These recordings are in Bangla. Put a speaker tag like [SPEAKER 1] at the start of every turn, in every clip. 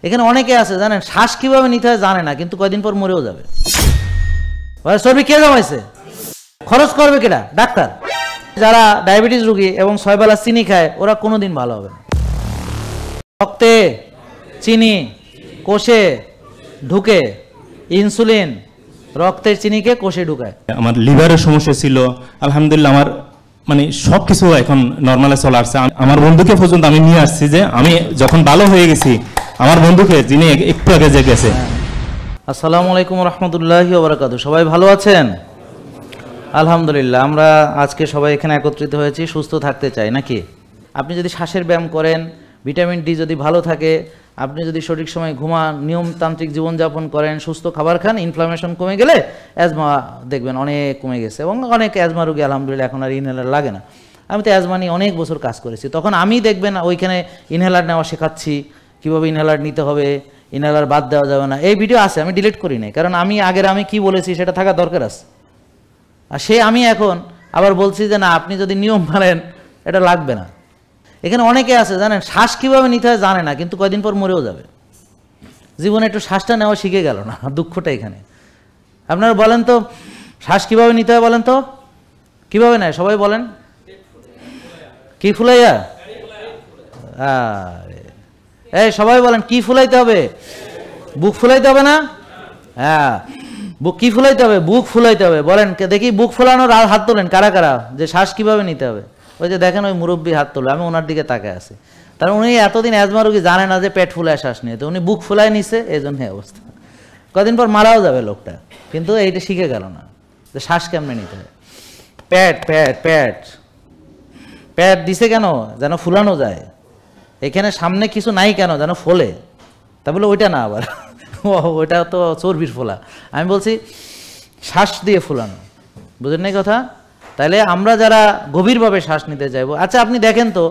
[SPEAKER 1] এখানে অনেকে আছে জানেন, শ্বাস কিভাবে নিতে হয় জানে না, কিন্তু কয়দিন পর মরেও যাবে। চর্বি কে জমাইছে? খরচ করবে কেটা? ডাক্তার। যারা ডায়াবেটিস রোগী এবং 6 বেলা চিনি খায় ওরা কোনোদিন ভালো হবে না। রক্তে চিনি কোষে ঢুকে, ইনসুলিন রক্তের চিনিকে কোষে ঢুকায়।
[SPEAKER 2] আমার লিভারের সমস্যা ছিল, আলহামদুলিল্লাহ আমার মানে সব কিছু এখন নর্মালে চলে আসছে। আমার বন্ধুকে পর্যন্ত আমি নিয়ে আসছি যে আমি যখন ভালো হয়ে গেছি, আমার বন্ধুকে যিনি একটু আগে যে গেছে।
[SPEAKER 1] আসসালামু আলাইকুম রহমতুল্লাহি ওয়া বারাকাতুহু। সবাই ভালো আছেন? আলহামদুলিল্লাহ। আমরা আজকে সবাই এখানে একত্রিত হয়েছি সুস্থ থাকতে চাই নাকি? আপনি যদি শ্বাসের ব্যায়াম করেন, ভিটামিন ডি যদি ভালো থাকে, আপনি যদি সঠিক সময় ঘুমান, নিয়মতান্ত্রিক জীবনযাপন করেন, সুস্থ খাবার খান, ইনফ্লামেশন কমে গেলে অ্যাজমা দেখবেন অনেক কমে গেছে। এবং অনেক অ্যাজমা রোগী আলহামদুলিল্লাহ এখন আর ইনহেলার লাগে না। আমি তো অ্যাজমা নিয়ে অনেক বছর কাজ করেছি, তখন আমি দেখবেন ওইখানে ইনহেলার নেওয়া শেখাচ্ছি, কীভাবে ইনহেলার নিতে হবে, ইনহেলার বাদ দেওয়া যাবে না। এই ভিডিও আছে, আমি ডিলিট করি নাই, কারণ আমি কি বলেছি সেটা থাকা দরকার আছে। আর আমি এখন আবার বলছি যে না, আপনি যদি নিয়ম মানেন এটা লাগবে না। এখানে অনেকে আছে জানেন, শ্বাস কীভাবে নিতে হয় জানে না, কিন্তু কয়দিন পর মরেও যাবে। জীবনে একটু শ্বাসটা নেওয়া শিখে গেল না, দুঃখটা এখানে। আপনারা বলেন তো শ্বাস কীভাবে নিতে হয়, বলেন তো কীভাবে নেয়? সবাই বলেন। কি ফুলাইয়া? এই সবাই বলেন, কি ফুলাইতে হবে? বুক ফুলাইতে হবে না? হ্যাঁ, বুক কি ফুলাইতে হবে? বুক ফুলাইতে হবে। বলেন দেখি, বুক ফুলানোর হাত তোলেন কারা কারা, যে শ্বাস কীভাবে নিতে হবে। ওই যে দেখেন ওই মুরব্বী হাত তোলে, আমি ওনার দিকে তাকায় আছি। তার উনি এতদিন অ্যাজমা রোগী, জানে না যে পেট ফুলায় শ্বাস নিয়ে, তো উনি বুক ফুলায় নিছে, এই জন্য অবস্থা। কদিন পর মারাও যাবে লোকটা, কিন্তু এইটা শিখে গেল না যে শ্বাস কেমনে নিতে হয়। পেট পেট পেট পেট দিছে কেন? যেন ফুলানো যায়। এখানে সামনে কিছু নাই কেন? যেন ফোলে। তা বলে ওইটা না, আবার ওইটা তো চর্বির ফোলা। আমি বলছি শ্বাস দিয়ে ফুলানো, বুঝেন নাই কথা? তাহলে আমরা যারা গভীরভাবে শ্বাস নিতে চাইবো, আচ্ছা আপনি দেখেন তো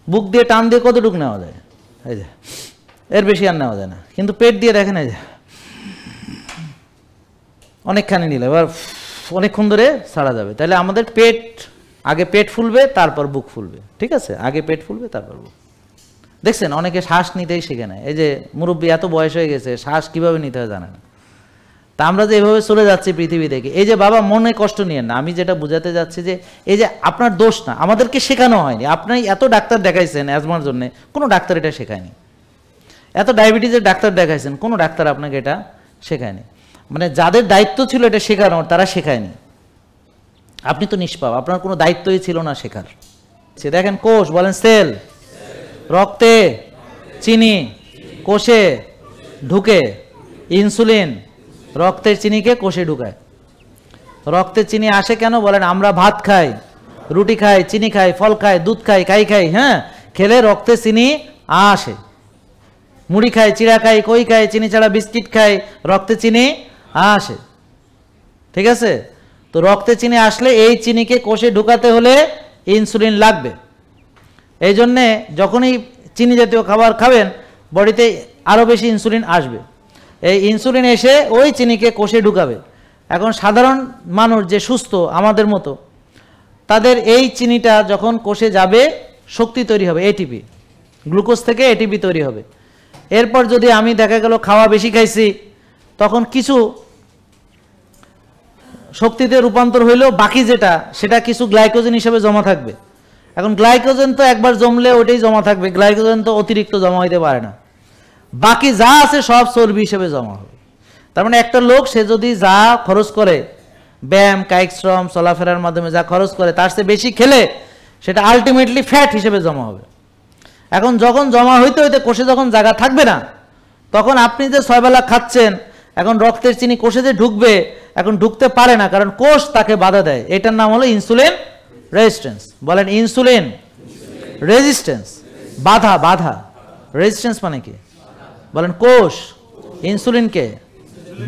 [SPEAKER 1] বুক দিয়ে টান দিয়ে কতটুকু নেওয়া যায়? এই যে এর বেশি আর নেওয়া যায় না। কিন্তু পেট দিয়ে দেখেন, এই যে অনেকখানি নিলে এবার অনেকক্ষণ ধরে ছাড়া যাবে। তাহলে আমাদের আগে পেট ফুলবে, তারপর বুক ফুলবে। ঠিক আছে, আগে পেট ফুলবে, তারপর বুক। দেখছেন অনেকে শ্বাস নিতেই শিখে নেয়। এই যে মুরব্বী এত বয়স হয়ে গেছে, শ্বাস কিভাবে নিতে হয় জানে না। তা আমরা যে এভাবে চলে যাচ্ছি পৃথিবী থেকে, এই যে বাবা মনে কষ্ট নিয়েন না, আমি যেটা বোঝাতে যাচ্ছি যে এই যে আপনার দোষ না, আমাদেরকে শেখানো হয়নি। আপনি এত ডাক্তার দেখাইছেন অ্যাজমার জন্য, কোনো ডাক্তার এটা শেখায়নি। এত ডায়াবেটিসের ডাক্তার দেখাইছেন, কোনো ডাক্তার আপনাকে এটা শেখায়নি। মানে যাদের দায়িত্ব ছিল এটা শেখানোর, তারা শেখায়নি। আপনি তো নিষ্পাপ, আপনার কোনো দায়িত্বই ছিল না শেখার। দেখেন কোষ, বলেন সেল, রক্তে চিনি কোষে ঢুকে, ইনসুলিন রক্তের চিনিকে কোষে ঢুকায়। রক্তের চিনি আসে কেন? বলেন আমরা ভাত খাই, রুটি খাই, চিনি খাই, ফল খাই, দুধ খাই, কাই খাই, হ্যাঁ, খেলে রক্তে চিনি আসে। মুড়ি খাই, চিড়া খাই, কই খাই, চিনি ছাড়া বিস্কিট খাই, রক্তে চিনি আসে। ঠিক আছে, তো রক্তে চিনি আসলে এই চিনিকে কোষে ঢুকাতে হলে ইনসুলিন লাগবে। এই জন্যে যখনই চিনি জাতীয় খাবার খাবেন, বডিতে আরও বেশি ইনসুলিন আসবে। এই ইনসুলিন এসে ওই চিনিকে কোষে ঢুকাবে। এখন সাধারণ মানুষ যে সুস্থ আমাদের মতো, তাদের এই চিনিটা যখন কোষে যাবে, শক্তি তৈরি হবে, এটিপি, গ্লুকোজ থেকে এটিপি তৈরি হবে। এরপর যদি আমি দেখা গেল খাওয়া বেশি খাইছি, তখন কিছু শক্তিতে রূপান্তর হইলেও বাকি যেটা, সেটা কিছু গ্লাইকোজেন হিসেবে জমা থাকবে। এখন গ্লাইকোজেন তো একবার জমলে ওইটাই জমা থাকবে, গ্লাইকোজেন তো অতিরিক্ত জমা হইতে পারে না। বাকি যা আছে সব চর্বি হিসেবে জমা হবে। তার মানে একটা লোক, সে যদি যা খরচ করে, ব্যায়াম, কায়িক শ্রম, চলাফেরার মাধ্যমে যা খরচ করে, তার চেয়ে বেশি খেলে সেটা আলটিমেটলি ফ্যাট হিসেবে জমা হবে। এখন যখন জমা হইতে হইতে কোষে যখন জায়গা থাকবে না, তখন আপনি যে 6 বেলা খাচ্ছেন, এখন রক্তের চিনি কোষে যে ঢুকবে, এখন ঢুকতে পারে না, কারণ কোষ তাকে বাধা দেয়। এটার নাম হলো ইনসুলিন রেজিস্ট্যান্স। বলেন ইনসুলিন রেজিস্ট্যান্স, বাধা। বাধা, রেজিস্ট্যান্স মানে কি? বলেন কোষ ইনসুলিনকে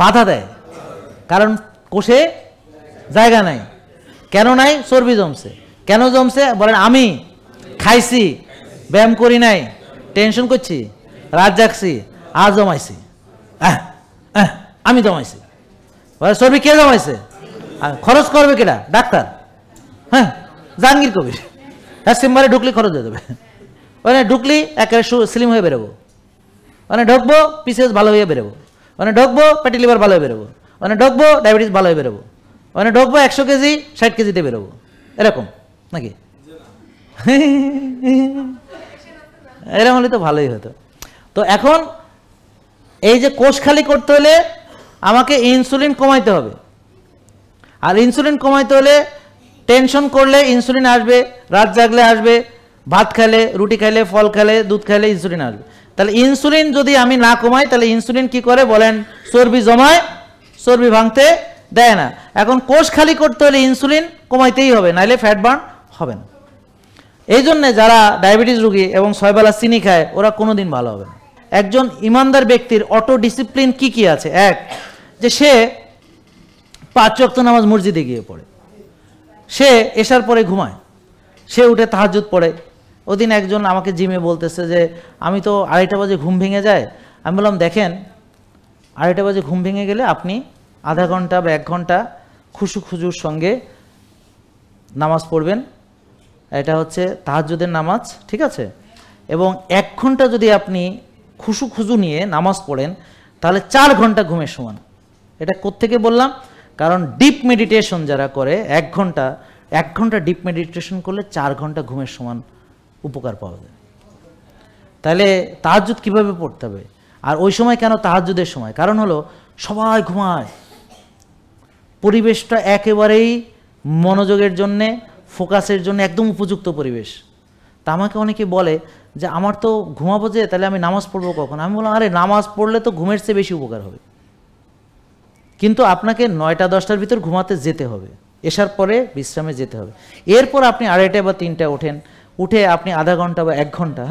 [SPEAKER 1] বাধা দেয়, কারণ কোষে জায়গা নাই। কেন নাই? চর্বি জমছে। কেন জমছে? বলেন আমি খাইছি, ব্যায়াম করি নাই, টেনশন করছি, রাত জাগছি, আর জমাইছি, আমি জমাইছি। চর্বি কে জমাইছে? খরচ করবে কেটা? ডাক্তার। হ্যাঁ, জাহাঙ্গীর কবির। হ্যাঁ, চেম্বারে ঢুকলি খরচ হয়ে যাবে। ওখানে ঢুকলি একেবারে স্লিম হয়ে বেরোবো। মানে ঢুকবো পিসেস ভালো হয়ে বেরোবো, মানে ঢুকবো ফ্যাটি লিভার ভালো হয়ে বেরোবো, মানে ঢুকবো ডায়াবেটিস ভালো হয়ে বেরোবো, মানে ঢুকবো 100 কেজি 60 কেজিতে বেরোবো, এরকম নাকি? এরকম হলে তো ভালোই হতো। তো এখন এই যে কোষ খালি করতে হলে আমাকে ইনসুলিন কমাইতে হবে, আর ইনসুলিন কমাইতে হলে টেনশন করলে ইনসুলিন আসবে, রাত জাগলে আসবে, ভাত খেলে, রুটি খাইলে, ফল খেলে, দুধ খাইলে ইনসুলিন আসবে। তাহলে ইনসুলিন যদি আমি না কমাই তাহলে ইনসুলিন কি করে বলেন? চর্বি জমায়, চর্বি ভাঙতে দেয় না। এখন কোষ খালি করতে হলে ইনসুলিন কমাইতেই হবে, নাইলে ফ্যাট বার্ন হবে না। এই জন্যে যারা ডায়াবেটিস রোগী এবং 6 বেলা চিনি খায় ওরা কোনোদিন ভালো হবে না। একজন ইমানদার ব্যক্তির অটো ডিসিপ্লিন কি কি আছে? এক, যে সে 5 ওয়াক্ত নামাজ মসজিদে গিয়ে পড়ে, সে এশার পরে ঘুমায়, সে উঠে তাহাজ্জুদ পড়ে। ওদিন একজন আমাকে জিমে বলতেছে যে আমি তো 2:30 বাজে ঘুম ভেঙে যায়। আমি বললাম দেখেন 2:30 বাজে ঘুম ভেঙে গেলে আপনি আধা ঘন্টা বা 1 ঘন্টা খুজুর সঙ্গে নামাজ পড়বেন, এটা হচ্ছে তাহাজ্জুদের নামাজ, ঠিক আছে? এবং 1 ঘন্টা যদি আপনি খুজু নিয়ে নামাজ পড়েন তাহলে 4 ঘন্টা ঘুমের সমান। এটা কোত্থেকে বললাম? কারণ ডিপ মেডিটেশন যারা করে 1 ঘন্টা ডিপ মেডিটেশন করলে 4 ঘন্টা ঘুমের সমান উপকার পাওয়া যায়। তাহলে তাহাজ্জুদ কিভাবে পড়তে হবে? আর ওই সময় কেন তাহাজ্জুদের সময়? কারণ হলো সবাই ঘুমায়, পরিবেশটা একেবারেই মনোযোগের জন্যে, ফোকাসের জন্য একদম উপযুক্ত পরিবেশ। তা আমাকে অনেকে বলে যে আমার তো ঘুমাবো যে, তাহলে আমি নামাজ পড়বো কখন? আমি বললাম আরে নামাজ পড়লে তো ঘুমের চেয়ে বেশি উপকার হবে, কিন্তু আপনাকে 9টা-10টার ভিতর ঘুমাতে যেতে হবে, এসার পরে বিশ্রামে যেতে হবে। এরপর আপনি 2:30 বা 3টায় ওঠেন, উঠে আপনি আধা ঘন্টা বা 1 ঘন্টা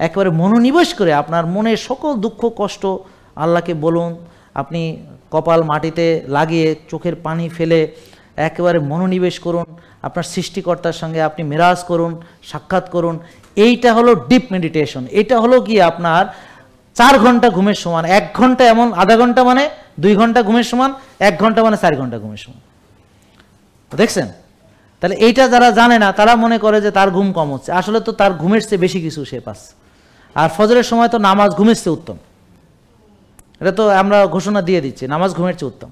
[SPEAKER 1] একেবারে মনোনিবেশ করে আপনার মনের সকল দুঃখ কষ্ট আল্লাহকে বলুন, আপনি কপাল মাটিতে লাগিয়ে চোখের পানি ফেলে একেবারে মনোনিবেশ করুন, আপনার সৃষ্টিকর্তার সঙ্গে আপনি মেরাজ করুন, সাক্ষাৎ করুন। এইটা হলো ডিপ মেডিটেশন। এটা হলো কি আপনার 4 ঘন্টা ঘুমের সমান। 1 ঘন্টা এমন, আধা ঘন্টা মানে 2 ঘন্টা ঘুমের সমান, 1 ঘন্টা মানে 4 ঘন্টা ঘুমের সমান। দেখছেন? তাহলে এইটা যারা জানে না তারা মনে করে যে তার ঘুম কম হচ্ছে, আসলে তো তার ঘুমের চেয়ে বেশি কিছু সে পাচ্ছে। আর ফজরের সময় তো নামাজ ঘুমের চেয়ে উত্তম, এটা তো আমরা ঘোষণা দিয়ে দিচ্ছি, নামাজ ঘুমের চেয়ে উত্তম।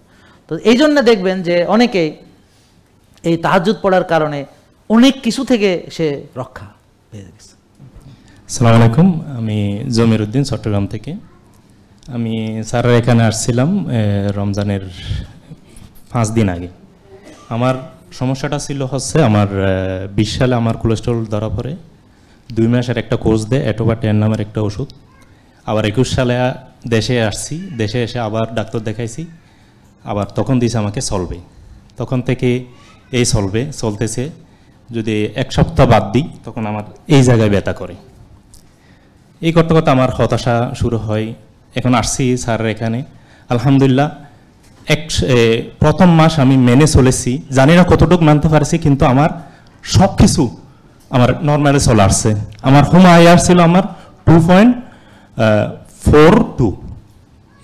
[SPEAKER 1] তো এই জন্য দেখবেন যে অনেকেই এই তাহাজ্জুদ পড়ার কারণে অনেক কিছু থেকে সে রক্ষা পেয়ে গেছে।
[SPEAKER 2] আসসালামু আলাইকুম, আমি জমির উদ্দিন চট্টগ্রাম থেকে। আমি স্যারের এখানে আসছিলাম রমজানের 5 দিন আগে। আমার সমস্যাটা ছিল হচ্ছে আমার 20 সালে আমার কোলেস্টেরল ধরা পড়ে, 2 মাসের একটা কোর্স দেয় এটোবা 10 নামের একটা ওষুধ। আবার 21 সালে দেশে আসছি, দেশে এসে আবার ডাক্তার দেখাইছি, আবার তখন দিয়েছে আমাকে সলভে। তখন থেকে এই সলভে চলতেছে, যদি 1 সপ্তাহ বাদ দিই তখন আমার এই জায়গায় ব্যথা করে। এই করতে করতে আমার হতাশা শুরু হয়। এখন আসছি স্যারের এখানে, আলহামদুলিল্লাহ প্রথম মাস আমি মেনে চলেছি, জানি না কতটুকু মানতে পারছি, কিন্তু আমার সব কিছু আমার নর্মালে চলে আসছে। আমার হোম আইআর ছিল আমার 2.42,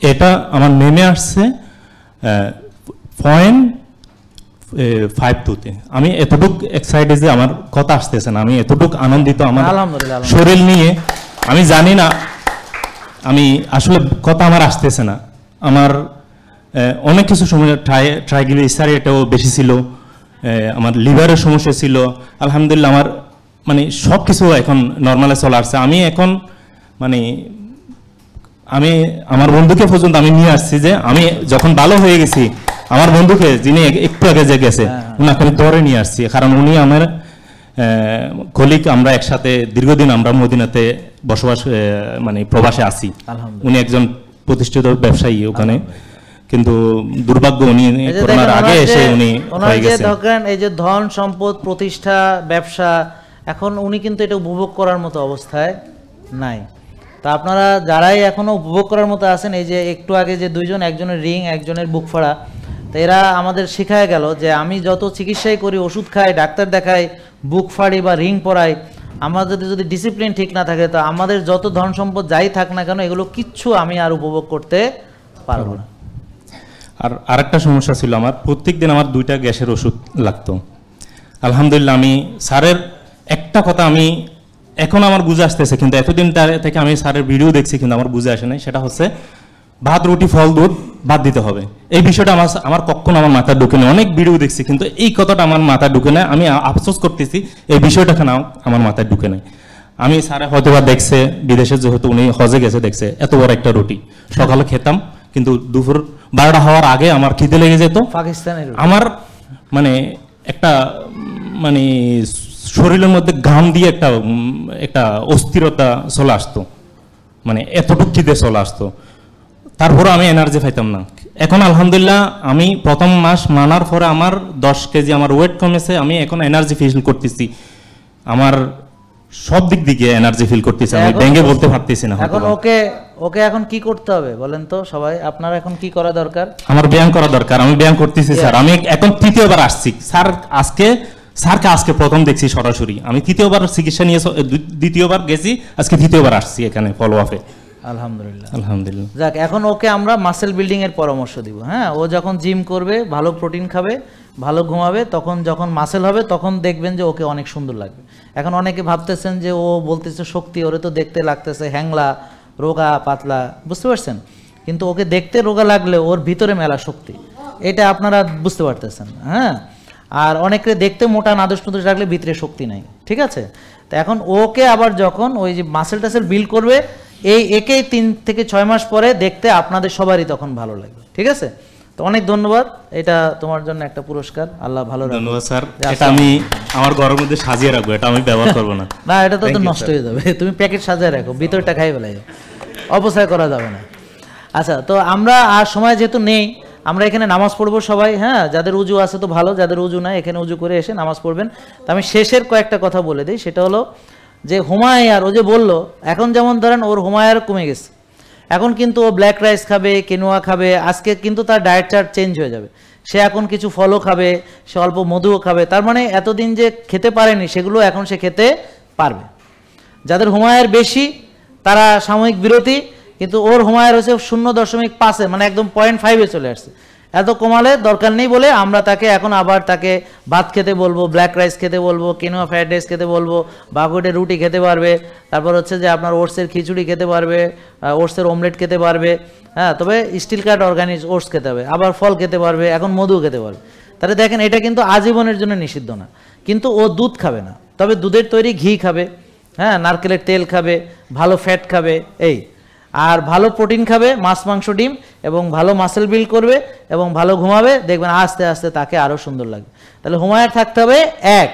[SPEAKER 2] এটা আমার নেমে আসছে 0.52-তে। আমি এতটুকু এক্সাইটেড যে আমার কথা আসতেছে না, আমি এতটুকু আনন্দিত আমার শরীর নিয়ে। আমি জানি না, আমি আসলে কথা আমার আসতেছে না। আমার অনেক কিছু সময় ট্রাইগ্লিসারাইডও বেশি ছিল, আমার লিভারের সমস্যা ছিল। আলহামদুলিল্লাহ আমার মানে সব কিছু এখন নর্মালে চলে আসছে। আমি এখন মানে আমি আমার বন্ধুকে পর্যন্ত আমি নিয়ে আসছি যে আমি যখন ভালো হয়ে গেছি, আমার বন্ধুকে যিনি একটু আগে যে গেছে উনাকে আমি ধরে নিয়ে আসছি, কারণ উনি আমার কলিগ, আমরা একসাথে দীর্ঘদিন আমরা মদিনাতে বসবাস মানে প্রবাসে আছি। উনি একজন প্রতিষ্ঠিত ব্যবসায়ী ওখানে, কিন্তু দুর্ভাগ্য উনি করোনার আগে এসে উনি হয়ে গেছে।
[SPEAKER 1] এই যে ধন সম্পদ প্রতিষ্ঠা ব্যবসা, এখন উনি কিন্তু এটা উপভোগ করার মতো অবস্থায় নাই। তা আপনারা যারাই এখনো উপভোগ করার মতো আছেন, এই যে একটু আগে যে 2 জন, একজনের রিং একজনের বুক ফাড়া, তো এরা আমাদের শেখায় গেল যে আমি যত চিকিৎসাই করি, ওষুধ খাই, ডাক্তার দেখাই, বুক ফাড়ি বা রিং পরাই, আমাদের যদি ডিসিপ্লিন ঠিক না থাকে তো আমাদের যত ধন সম্পদ যাই থাক না কেন এগুলো কিচ্ছু আমি আর উপভোগ করতে পারবো না।
[SPEAKER 2] আর আরেকটা সমস্যা ছিল আমার, প্রত্যেকদিন আমার 2টা গ্যাসের ওষুধ লাগতো। আলহামদুলিল্লাহ আমি স্যারের একটা কথা আমি এখন আমার বুঝে আসতেছে, কিন্তু এতদিন থেকে আমি স্যারের ভিডিও দেখছি কিন্তু আমার বুঝে আসে নাই। সেটা হচ্ছে ভাত রুটি ফল দুধ বাদ দিতে হবে। এই বিষয়টা আমার কখনো আমার মাথায় ঢুকে নেই। অনেক ভিডিও দেখছি কিন্তু এই কথাটা আমার মাথায় ঢুকে নেই। আমি আফসোস করতেছি এই বিষয়টা কেন আমার মাথায় ঢুকে নেই। আমি স্যারে হয়তো বা দেখছে, বিদেশে যেহেতু উনি হজে গেছে, দেখছে এত বড় একটা রুটি সকালে খেতাম, কিন্তু দুপুর 12টা হওয়ার আগে আমার খিদে লেগে যেত।
[SPEAKER 1] পাকিস্তানের
[SPEAKER 2] আমার মানে একটা মানে শরীরের মধ্যে ঘাম দিয়ে একটা অস্থিরতা চলে আসতো, মানে এতটুকু খিদে চলে আসতো। তারপরে আমি এনার্জি পাইতাম না। এখন আলহামদুলিল্লাহ আমি প্রথম মাস মানার পরে আমার 10 কেজি আমার ওয়েট কমেছে। আমি এখন এনার্জি ফিল করতেছি, আমার সব দিক দিকে এনার্জি ফিল করতেছি, আমি ভেঙে বলতে পারতেছি না।
[SPEAKER 1] এখন ওকে এখন কি করতে হবে বলেন তো সবাই, আপনারা এখন কি করা দরকার?
[SPEAKER 2] আমার ব্যায়াম করা দরকার। আমি ব্যায়াম করতেছি স্যার। আমি এখন তৃতীয়বার আসছি স্যার। স্যারকে আজকে প্রথম দেখছি সরাসরি। আমি তৃতীয়বার চিকিৎসা নিয়ে দ্বিতীয়বার গেছি, আজকে তৃতীয়বার আসছি এখানে ফলো আপে।
[SPEAKER 1] আলহামদুলিল্লাহ
[SPEAKER 2] আলহামদুলিল্লাহ।
[SPEAKER 1] যাক, এখন ওকে আমরা মাসেল বিল্ডিং এর পরামর্শ দিব। হ্যাঁ, ও যখন জিম করবে, ভালো প্রোটিন খাবে, ভালো ঘুমাবে, তখন যখন মাসেল হবে তখন দেখবেন যে ওকে অনেক সুন্দর লাগবে। এখন অনেকে ভাবতেছেন যে ও বলতেছে শক্তি, ওরে তো দেখতে লাগতেছে হ্যাংলা, রোগা পাতলা, বুঝতে পারছেন? কিন্তু ওকে দেখতে রোগা লাগলে ওর ভিতরে মেলা শক্তি, এটা আপনারা বুঝতে পারতেছেন। হ্যাঁ, আর অনেকে দেখতে মোটা নাদুস নুদুস রাখলে ভিতরে শক্তি নাই, ঠিক আছে? তো এখন ওকে আবার যখন ওই যে মাসেল টাসেল বিল্ড করবে, একেই 3 থেকে 6 মাস পরে দেখতে আপনাদের সবারই তখন ভালো লাগবে, ঠিক আছে? তো অনেক ধন্যবাদ, এটা তোমার জন্য একটা পুরস্কার, আল্লাহ ভালো রাখবে।
[SPEAKER 2] ধন্যবাদ স্যার। এটা আমি আমার ঘরের মধ্যে সাজিয়ে রাখবো, এটা আমি ব্যবহার করব না।
[SPEAKER 1] না, এটা তো নষ্ট হয়ে যাবে, তুমি প্যাকেট সাজিয়ে রাখো, ভিতরটা খাই ফেলাই, অপচয় করা যাবে না। আচ্ছা, তো আমরা আর সময় যেহেতু নেই, আমরা এখানে নামাজ পড়বো সবাই। হ্যাঁ, যাদের উজু আছে তো ভালো, যাদের উজু নাই এখানে উজু করে এসে নামাজ পড়বেন। তো আমি শেষের কয়েকটা কথা বলে দিই, সেটা হলো যে হুমায়ুন ও যে বললো, এখন যেমন ধরেন ওর হুমায়ুন কমে গেছে, এখন কিন্তু ও ব্ল্যাক রাইস খাবে, কেনোয়া খাবে, আজকে কিন্তু তার ডায়েট চার্ট চেঞ্জ হয়ে যাবে। সে এখন কিছু ফলও খাবে, সে অল্প মধুও খাবে, তার মানে এতদিন যে খেতে পারেনি সেগুলো এখন সে খেতে পারবে। যাদের হুমায়ুন বেশি তারা সাময়িক বিরতি, কিন্তু ওর হুমায়ুন হচ্ছে 0.5, মানে একদম 0.5-এ চলে আসছে। এত কমালে দরকার নেই বলে আমরা তাকে এখন আবার তাকে ভাত খেতে বলবো, ব্ল্যাক রাইস খেতে বলবো, কেনোয়া ফ্রাইড রাইস খেতে বলবো, বাগুটের রুটি খেতে পারবে, তারপর হচ্ছে যে আপনার ওটসের খিচুড়ি খেতে পারবে, ওটসের অমলেট খেতে পারবে। হ্যাঁ, তবে স্টিল কাট অর্গানিক ওটস খেতে হবে, আবার ফল খেতে পারবে, এখন মধু খেতে পারবে। তাহলে দেখেন, এটা কিন্তু আজীবনের জন্য নিষিদ্ধ না, কিন্তু ও দুধ খাবে না, তবে দুধের তৈরি ঘি খাবে, হ্যাঁ, নারকেলের তেল খাবে, ভালো ফ্যাট খাবে, এই আর ভালো প্রোটিন খাবে, মাছ মাংস ডিম, এবং ভালো মাসেল বিল্ড করবে এবং ভালো ঘুমাবে, দেখবেন আস্তে আস্তে তাকে আরও সুন্দর লাগবে। তাহলে হুমায়ুন থাকতে হবে 1,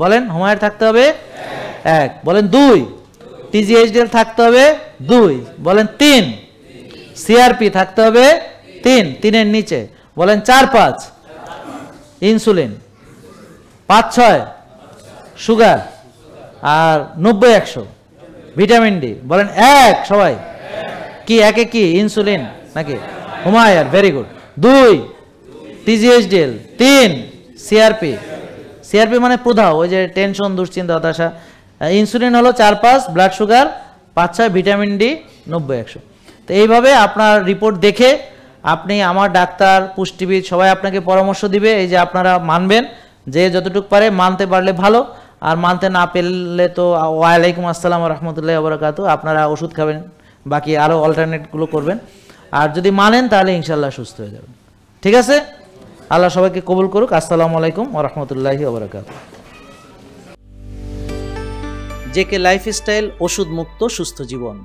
[SPEAKER 1] বলেন হুমায়ুন থাকতে হবে 1, বলেন 2, টিজিএইচডিএল থাকতে হবে 2, বলেন 3, সিআরপি থাকতে হবে 3, 3-এর নিচে, বলেন 4-5, ইনসুলিন 5-6, সুগার, আর 90-100 ভিটামিন ডি, বলেন 1 সবাই। কি 1-এ কি ইনসুলিন নাকি Humayun? Very good. 2 TG HDL, 3 CRP, CRP মানে প্রদাহ, ওই যে টেনশন, দুশ্চিন্তা, হতাশা। ইনসুলিন হলো 4-5, ব্লাড সুগার 5-6, ভিটামিন ডি 90-100। তো এইভাবে আপনার রিপোর্ট দেখে আপনি আমার ডাক্তার, পুষ্টিবিদ সবাই আপনাকে পরামর্শ দিবে, এই যে আপনারা মানবেন, যে যতটুকু পারে, মানতে পারলে ভালো, আর মানতে না পেলে তো ওয়ালাইকুম আসসালাম রহমতুল্লাহি ওয়া বারাকাতুহু, আপনারা ওষুধ খাবেন, বাকি আরও অল্টারনেটগুলো করবেন, আর যদি মানেন তাহলে ইনশাল্লাহ সুস্থ হয়ে যাবেন। ঠিক আছে, আল্লাহ সবাইকে কবুল করুক। আসসালামু আলাইকুম ওয়া রাহমাতুল্লাহি ওয়া বারাকাতুহু। জেকে লাইফস্টাইল, ওষুধ মুক্ত সুস্থ জীবন।